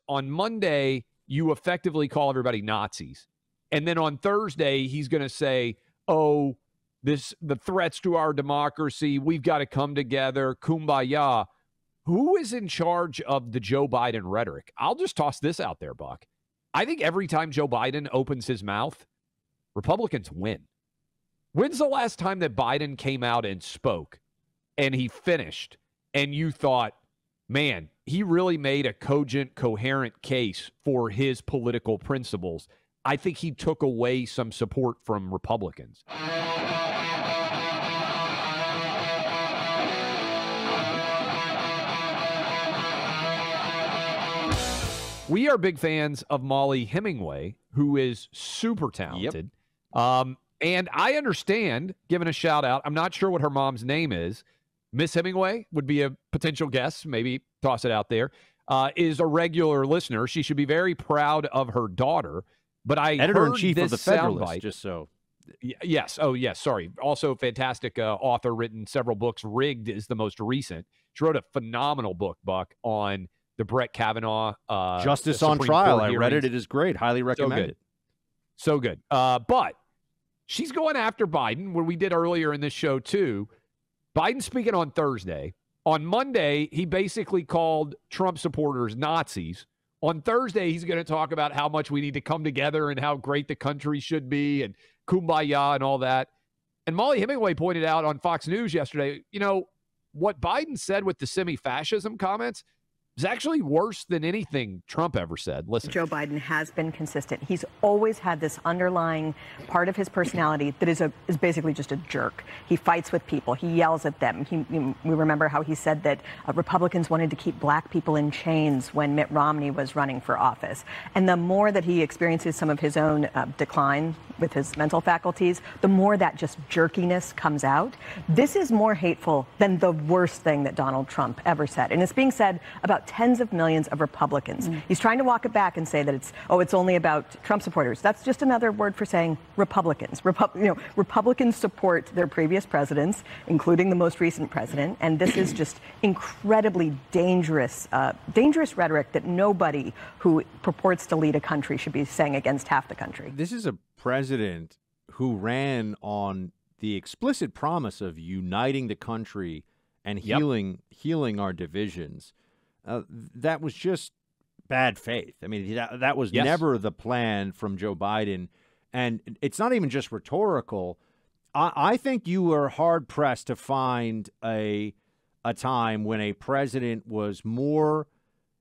on Monday, you effectively call everybody Nazis. And then on Thursday, he's going to say, oh, the threats to our democracy, we've got to come together, kumbaya. Who is in charge of the Joe Biden rhetoric? I'll just toss this out there, Buck. I think every time Joe Biden opens his mouth, Republicans win. When's the last time that Biden came out and spoke and he finished and you thought, man, he really made a cogent, coherent case for his political principles? I think he took away some support from Republicans. We are big fans of Mollie Hemingway, who is super talented. Yep. And I understand, giving a shout out, I'm not sure what her mom's name is. Miss Hemingway would be a potential guest, maybe toss it out there, is a regular listener. She should be very proud of her daughter. But I Editor-in-Chief of the Federalist, just so. Yes. Oh, yes. Sorry. Also fantastic author, written several books. Rigged is the most recent. She wrote a phenomenal book, Buck, on the Brett Kavanaugh Justice on Trial. I read it. It is great. Highly recommend it. So good. But she's going after Biden, what we did earlier in this show, too. Biden speaking on Thursday. On Monday, he basically called Trump supporters Nazis. On Thursday, he's going to talk about how much we need to come together and how great the country should be and kumbaya and all that. And Mollie Hemingway pointed out on Fox News yesterday, you know, what Biden said with the semi-fascism comments is actually worse than anything Trump ever said. Listen. Joe Biden has been consistent. He's always had this underlying part of his personality that is basically just a jerk. He fights with people. He yells at them. We remember how he said that Republicans wanted to keep black people in chains when Mitt Romney was running for office. And the more that he experiences some of his own decline with his mental faculties, the more that just jerkiness comes out. This is more hateful than the worst thing that Donald Trump ever said. And it's being said about tens of millions of Republicans. He's trying to walk it back and say that it's only about Trump supporters. That's just another word for saying Republicans. Republicans support their previous presidents, including the most recent president. And this is just incredibly dangerous rhetoric that nobody who purports to lead a country should be saying against half the country. This is a president who ran on the explicit promise of uniting the country and healing our divisions. That was just bad faith. I mean, that was never the plan from Joe Biden. And it's not even just rhetorical. I think you were hard-pressed to find a time when a president was more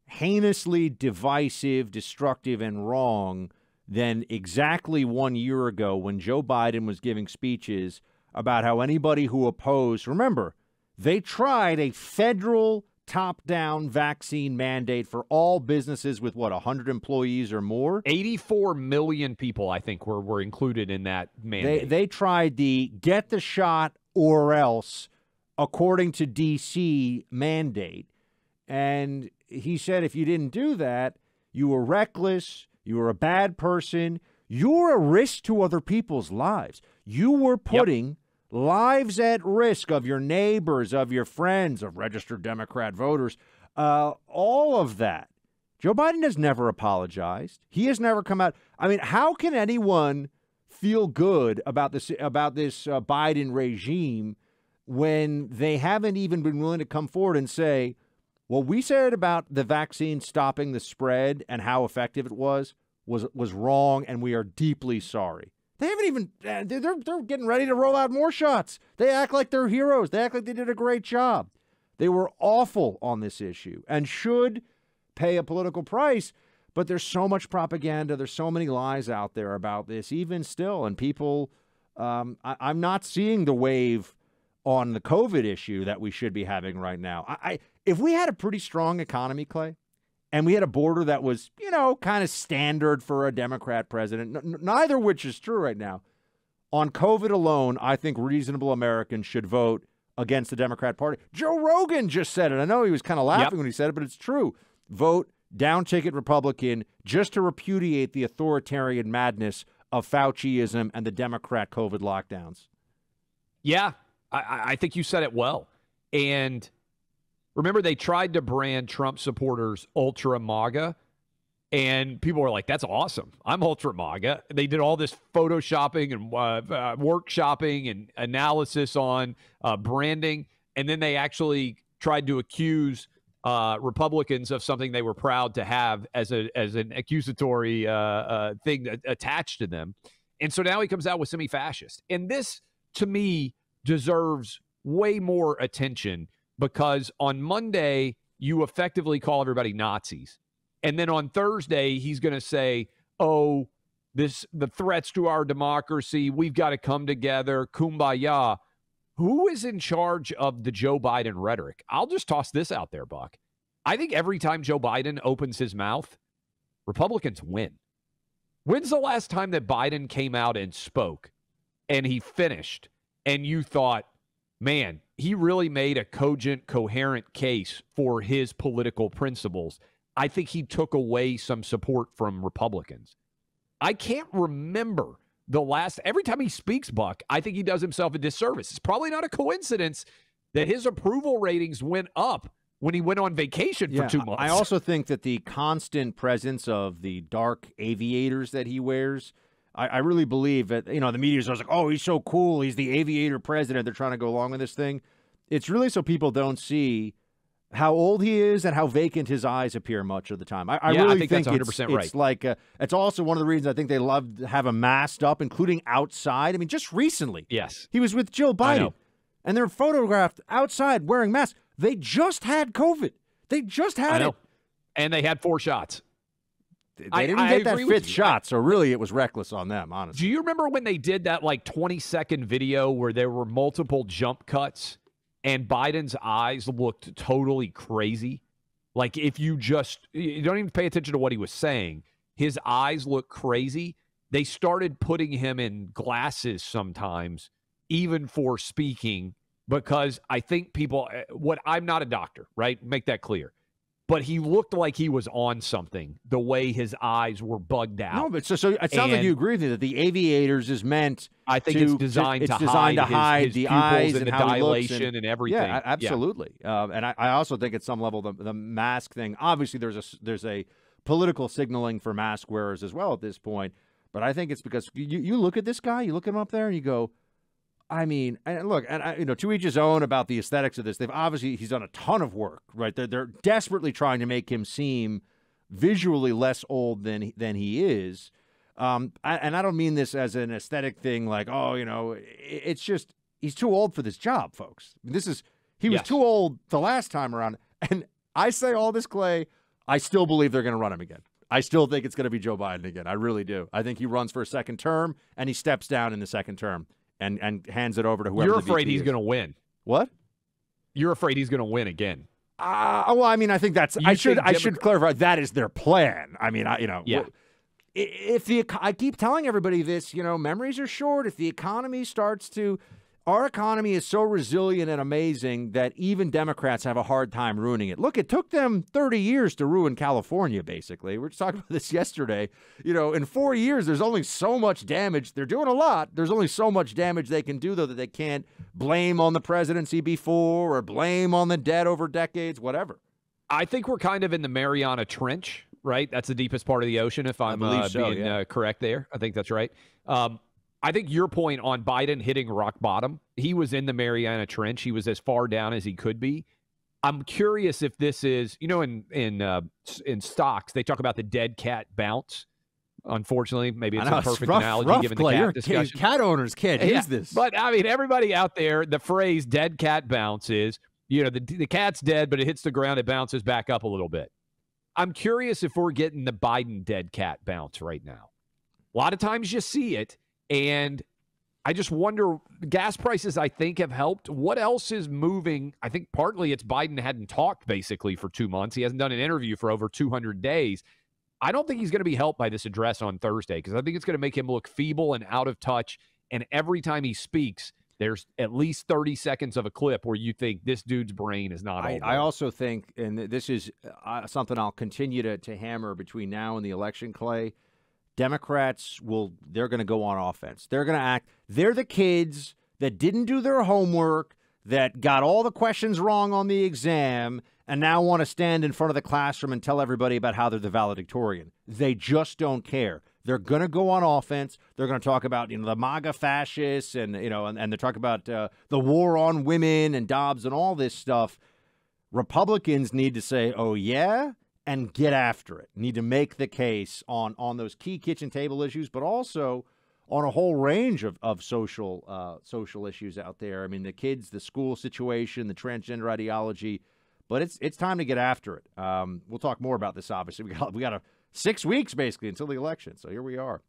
heinously divisive, destructive, and wrong than exactly 1 year ago when Joe Biden was giving speeches about how anybody who opposed, remember, they tried a federal top-down vaccine mandate for all businesses with, 100 employees or more? 84 million people, I think, were included in that mandate. They tried the get the shot or else, according to D.C. mandate. And he said if you didn't do that, you were reckless, you were a bad person, you're a risk to other people's lives. You were putting lives at risk of your neighbors, of your friends, of registered Democrat voters, all of that. Joe Biden has never apologized. He has never come out. I mean, how can anyone feel good about this Biden regime when they haven't even been willing to come forward and say, well, we said about the vaccine stopping the spread and how effective it was wrong, and we are deeply sorry. They haven't even, they're getting ready to roll out more shots. They act like they're heroes. They act like they did a great job. They were awful on this issue and should pay a political price, but there's so much propaganda. There's so many lies out there about this, even still. And people, I'm not seeing the wave on the COVID issue that we should be having right now. If we had a pretty strong economy, Clay, and we had a border that was, kind of standard for a Democrat president, neither of which is true right now. On COVID alone, I think reasonable Americans should vote against the Democrat Party. Joe Rogan just said it. I know he was kind of laughing when he said it, but it's true. Vote down-ticket Republican just to repudiate the authoritarian madness of Fauciism and the Democrat COVID lockdowns. Yeah, I think you said it well. And remember, they tried to brand Trump supporters ultra MAGA. And people were like, that's awesome. I'm ultra MAGA. They did all this photo shopping. I'm ultra MAGA. They did all this photoshopping and workshopping and analysis on branding. And then they actually tried to accuse Republicans of something they were proud to have as an accusatory thing attached to them. And so now he comes out with semi-fascist. And this, to me, deserves way more attention because on Monday, you effectively call everybody Nazis. And then on Thursday, he's going to say, oh, the threats to our democracy, we've got to come together, kumbaya. Who is in charge of the Joe Biden rhetoric? I'll just toss this out there, Buck. I think every time Joe Biden opens his mouth, Republicans win. When's the last time that Biden came out and spoke and he finished and you thought, man, he really made a cogent, coherent case for his political principles? I think he took away some support from Republicans. I can't remember the last, every time he speaks, Buck, I think he does himself a disservice. It's probably not a coincidence that his approval ratings went up when he went on vacation for 2 months. I also think that the constant presence of the dark aviators that he wears, I really believe that, the media's always like, oh, he's so cool. He's the aviator president. They're trying to go along with this thing. It's really so people don't see how old he is and how vacant his eyes appear much of the time. I really think that's 100% right. It's like it's also one of the reasons I think they love to have him masked up, including outside. I mean, just recently, yes, he was with Jill Biden, and they're photographed outside wearing masks. They just had COVID. They just had it, and they had 4 shots. They didn't get that 5th shot, so really it was reckless on them, honestly. Do you remember when they did that 20-second video where there were multiple jump cuts? And Biden's eyes looked totally crazy. Like if you don't even pay attention to what he was saying, his eyes look crazy. They started putting him in glasses sometimes, even for speaking, because I think people, I'm not a doctor, right? Make that clear. But he looked like he was on something, the way his eyes were bugged out. No, but so it sounds like you agree with me that the aviators is meant. I think it's designed to hide the his eyes and the dilation and everything. Yeah, absolutely. Yeah. And I also think at some level the mask thing. Obviously, there's a political signaling for mask wearers as well at this point. But I think it's because you look at this guy, you look at him up there, and you go, I mean, and look, and to each his own about the aesthetics of this. He's done a ton of work, right? They're desperately trying to make him seem visually less old than he is. And I don't mean this as an aesthetic thing, like, it's just he's too old for this job, folks. He was too old the last time around. And I say all this, Clay, I still believe they're going to run him again. I still think it's going to be Joe Biden again. I really do. I think he runs for a second term and he steps down in the second term. And hands it over to whoever. You're afraid he's going to win. What? You're afraid he's going to win again. Well, I mean, I think that's. I should clarify that is their plan. I mean, yeah. I keep telling everybody this. Memories are short. If the economy starts to, our economy is so resilient and amazing that even Democrats have a hard time ruining it. Look, it took them 30 years to ruin California, basically. We were just talking about this yesterday. In 4 years, there's only so much damage. They're doing a lot. There's only so much damage they can do, though, that they can't blame on the presidency before or blame on the debt over decades, whatever. I think we're kind of in the Mariana Trench, right? That's the deepest part of the ocean, if I'm being correct there. I think that's right. I think your point on Biden hitting rock bottom, he was in the Mariana Trench. He was as far down as he could be. I'm curious if this is, in stocks, they talk about the dead cat bounce. Unfortunately, maybe it's a perfect analogy given the cat discussion. Cat owners can't use this. But, I mean, everybody out there, the phrase dead cat bounce is, the cat's dead, but it hits the ground, it bounces back up a little bit. I'm curious if we're getting the Biden dead cat bounce right now. A lot of times you see it. And I just wonder, gas prices, I think, have helped. What else is moving? I think partly it's Biden hadn't talked basically for 2 months. He hasn't done an interview for over 200 days. I don't think he's going to be helped by this address on Thursday because I think it's going to make him look feeble and out of touch. And every time he speaks, there's at least 30 seconds of a clip where you think this dude's brain is not all I also think, and this is something I'll continue to hammer between now and the election, Clay, Democrats they're going to go on offense. They're going to act. They're the kids that didn't do their homework, that got all the questions wrong on the exam, and now want to stand in front of the classroom and tell everybody about how they're the valedictorian. They just don't care. They're going to go on offense. They're going to talk about, the MAGA fascists and they're talking about the war on women and Dobbs and all this stuff. Republicans need to say, oh, yeah, and get after it. Need to make the case on those key kitchen table issues, but also on a whole range of social issues out there. I mean, the kids, the school situation, the transgender ideology, but it's time to get after it. We'll talk more about this, obviously. We got 6 weeks, basically, until the election, so here we are.